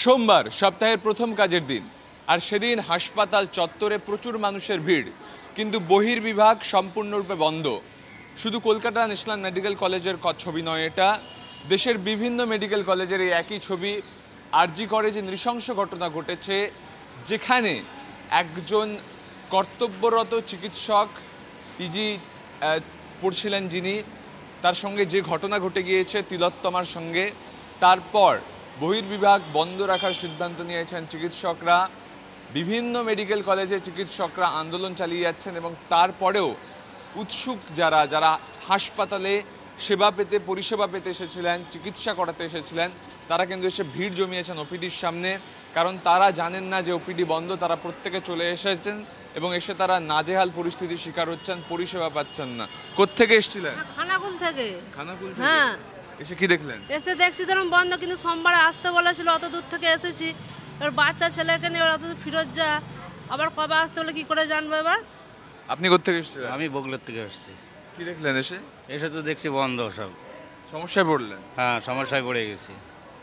সোমবার সপ্তাহের প্রথম কাজের দিন, আর সেদিন হাসপাতাল চত্বরে প্রচুর মানুষের ভিড়, কিন্তু বহির্বিভাগ সম্পূর্ণরূপে বন্ধ। শুধু কলকাতা ন্যাশনাল মেডিকেল কলেজের ছবি নয়, এটা দেশের বিভিন্ন মেডিকেল কলেজের এই একই ছবি। আরজি করে যে নৃশংস ঘটনা ঘটেছে, যেখানে একজন কর্তব্যরত চিকিৎসক পিজি পড়ছিলেন যিনি, তার সঙ্গে যে ঘটনা ঘটে গিয়েছে তিলোত্তমার সঙ্গে, তারপর বহির্বিভাগ বন্ধ রাখার সিদ্ধান্ত নিয়েছেন চিকিৎসকরা। বিভিন্ন মেডিকেল কলেজে চিকিৎসকরা আন্দোলন চালিয়ে যাচ্ছেন এবং তারপরেও উৎসুক যারা হাসপাতালে সেবা পেতে পরিষেবা পেতে এসেছিলেন, চিকিৎসা করাতে এসেছিলেন, তারা কিন্তু এসে ভিড় জমিয়েছেন ওপিডির সামনে। কারণ তারা জানেন না যে ওপিডি বন্ধ, তারা প্রত্যেকে চলে এসেছেন এবং এসে তারা নাজেহাল পরিস্থিতির শিকার হচ্ছেন, পরিষেবা পাচ্ছেন না। কোত্থেকে এসেছিলেন? খানাকুল থেকে। খানাকুল থেকে? হ্যাঁ। এসে কি দেখলেন? এসে দেখছি তখন বন্ধ, কিন্তু সোমবারে আসতে বলেছিল, অত দূর থেকে এসেছি। এবার বাচ্চা ছেলেকে নিয়ে অত ফিরত যা, আবার কবে আসতে হলে কি করে জানবো এবার। আপনি কোত্থেকে এসেছিলেন? আমি বগুড়ার থেকে এসেছি। কি দেখলেন এসে? এসে তো দেখছি বন্ধ সব। সমস্যায় পড়লেন? হ্যাঁ, সমস্যায় পড়ে গেছি।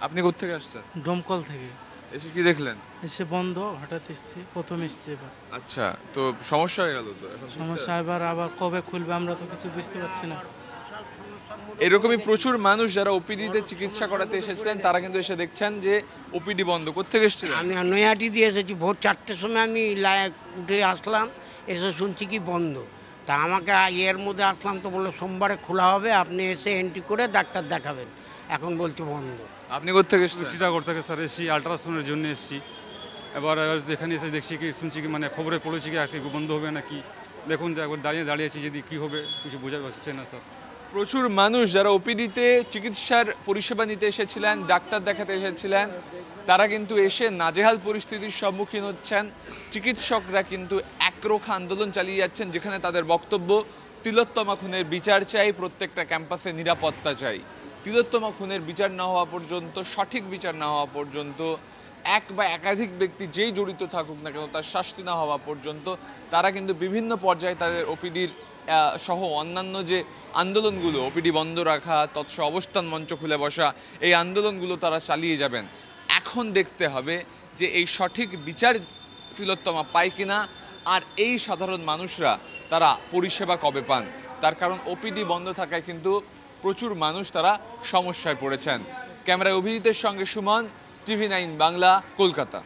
আপনি কোত্থেকে আসছেন? ডোমকল থেকে। এসে কি দেখলেন? এসে বন্ধ, হঠাৎ এসছি, প্রথম এসছি এবার। আচ্ছা, তো সমস্যা হয়ে গেল তো এখন? সমস্যা আবার কবে খুলবে আমরা তো কিছু বুঝতে পারছি না। এরকমই প্রচুর মানুষ যারা ওপিডিতে চিকিৎসা করাতে এসেছিলেন, তারা কিন্তু এসে দেখছেন যে ওপিডি বন্ধ। কোত্থেকে এসেছিলেন? আমি নৈহাটি দিয়ে এসেছি, ভোর 4টের সময় আমি উঠে আসলাম, এসে শুনছি কি বন্ধ। তা আমাকে এর মধ্যে আসলাম তো বললো সোমবারে খোলা হবে, আপনি এসে এন্ট্রি করে ডাক্তার দেখাবেন। এখন বলছে বন্ধ। আপনি কোত্থেকে এসেছেন? চিটাগড় থেকে স্যার এসেছি, আলট্রাসাউন্ডের জন্য এসেছি। এবার এখানে এসে দেখছি কি শুনছি কি মানে খবরে পড়েছি কি আসলে বন্ধ হবে নাকি। দেখুন একবার দাঁড়িয়েছি, যদি কি হবে কিছু বোঝা যাচ্ছে না স্যার। প্রচুর মানুষ যারা ওপিডিতে চিকিৎসার পরিষেবা নিতে এসেছিলেন, ডাক্তার দেখাতে এসেছিলেন, তারা কিন্তু এসে নাজেহাল পরিস্থিতির সম্মুখীন হচ্ছেন। চিকিৎসকরা কিন্তু একরোখা আন্দোলন চালিয়ে যাচ্ছেন, যেখানে তাদের বক্তব্য তিলোত্তমা খুনের বিচার চাই, প্রত্যেকটা ক্যাম্পাসে নিরাপত্তা চাই। তিলোত্তমা খুনের বিচার না হওয়া পর্যন্ত, সঠিক বিচার না হওয়া পর্যন্ত, এক বা একাধিক ব্যক্তি যেই জড়িত থাকুক না কেন তার শাস্তি না হওয়া পর্যন্ত তারা কিন্তু বিভিন্ন পর্যায়ে তাদের ওপিডির সহ অন্যান্য যে আন্দোলনগুলো, ওপিডি বন্ধ রাখা, তৎস অবস্থান মঞ্চ খুলে বসা, এই আন্দোলনগুলো তারা চালিয়ে যাবেন। এখন দেখতে হবে যে এই সঠিক বিচার তিলোত্তমা পায় কিনা, আর এই সাধারণ মানুষরা তারা পরিষেবা কবে পান। তার কারণ ওপিডি বন্ধ থাকায় কিন্তু প্রচুর মানুষ তারা সমস্যায় পড়েছেন। ক্যামেরায় অভিজিতের সঙ্গে সুমন, TV9 বাংলা, কলকাতা।